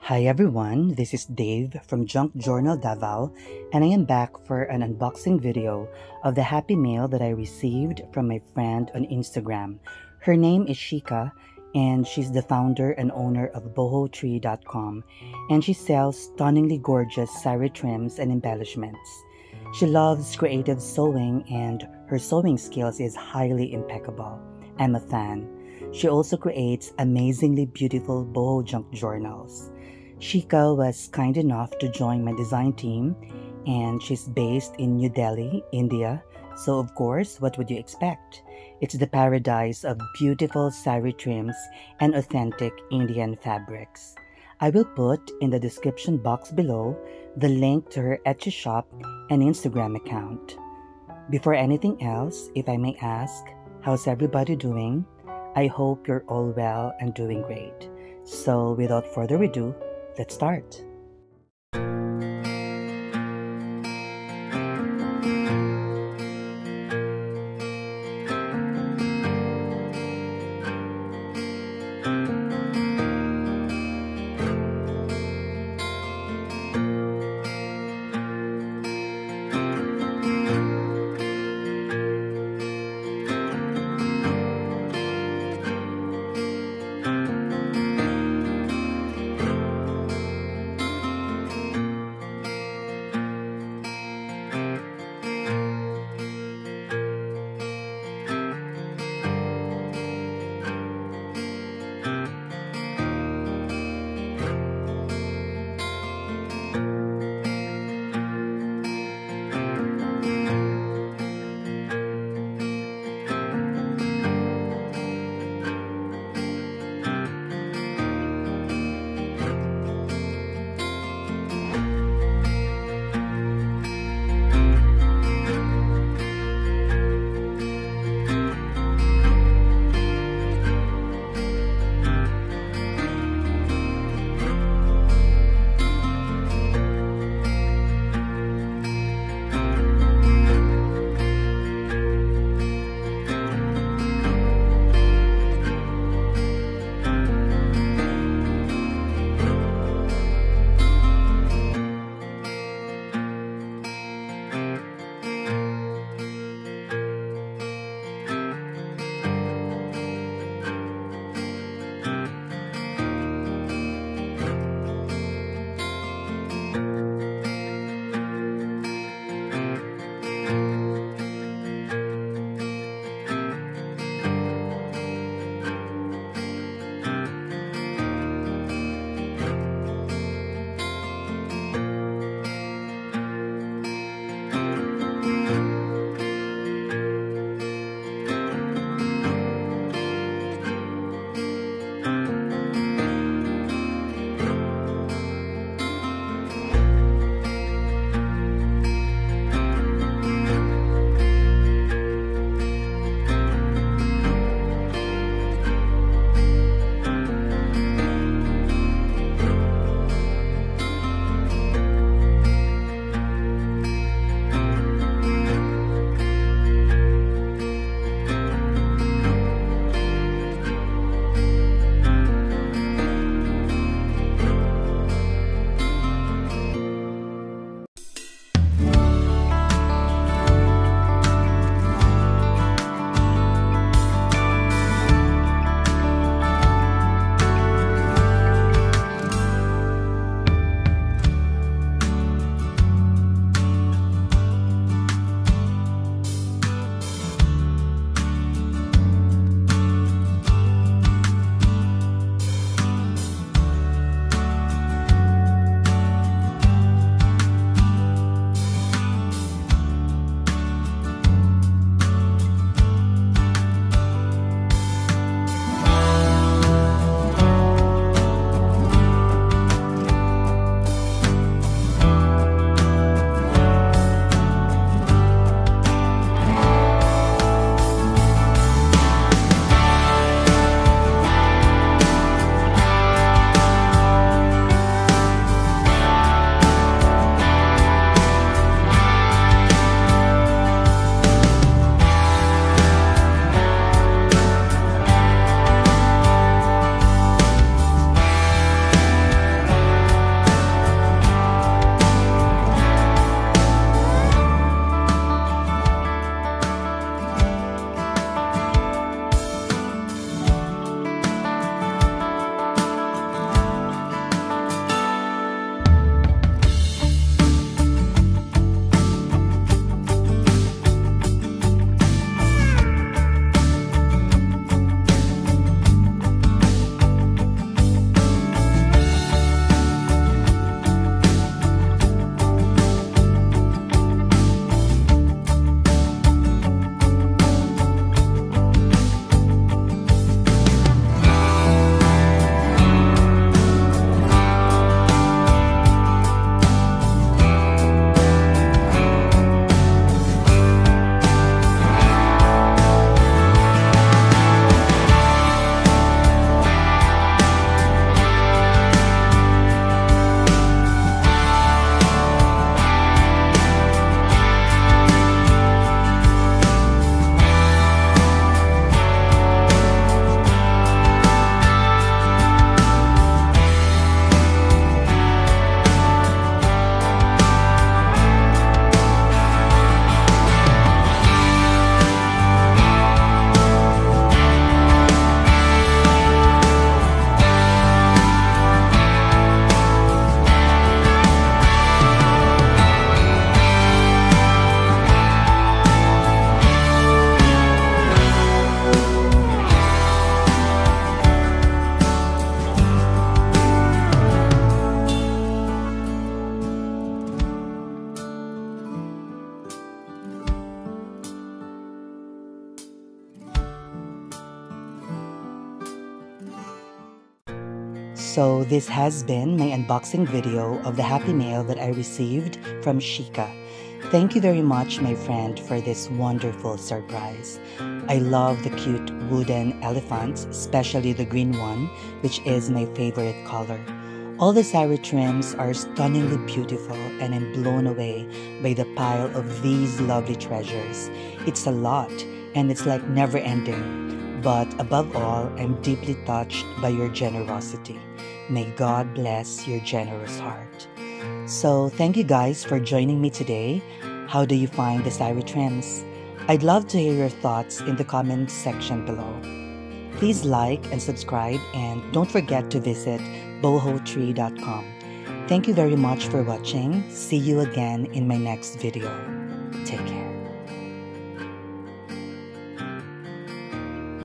Hi everyone, this is Dave from Junk Journal Davao, and I am back for an unboxing video of the Happy Mail that I received from my friend on Instagram. Her name is Shika, and she's the founder and owner of bohotree.com, and she sells stunningly gorgeous sari trims and embellishments. She loves creative sewing, and her sewing skills is highly impeccable. I'm a fan. She also creates amazingly beautiful boho junk journals. Shika was kind enough to join my design team, and she's based in New Delhi, India. So, of course, what would you expect? It's the paradise of beautiful sari trims and authentic Indian fabrics. I will put in the description box below the link to her Etsy shop and Instagram account. Before anything else, if I may ask, how's everybody doing? I hope you're all well and doing great. So, without further ado, let's start. So this has been my unboxing video of the happy mail that I received from Shika. Thank you very much, my friend, for this wonderful surprise. I love the cute wooden elephants, especially the green one, which is my favorite color. All the sari trims are stunningly beautiful, and I'm blown away by the pile of these lovely treasures. It's a lot, and it's like never ending. But above all, I'm deeply touched by your generosity. May God bless your generous heart. So thank you guys for joining me today. How do you find the sari trims? I'd love to hear your thoughts in the comments section below. Please like and subscribe, and don't forget to visit bohotree.com. Thank you very much for watching. See you again in my next video. Take care.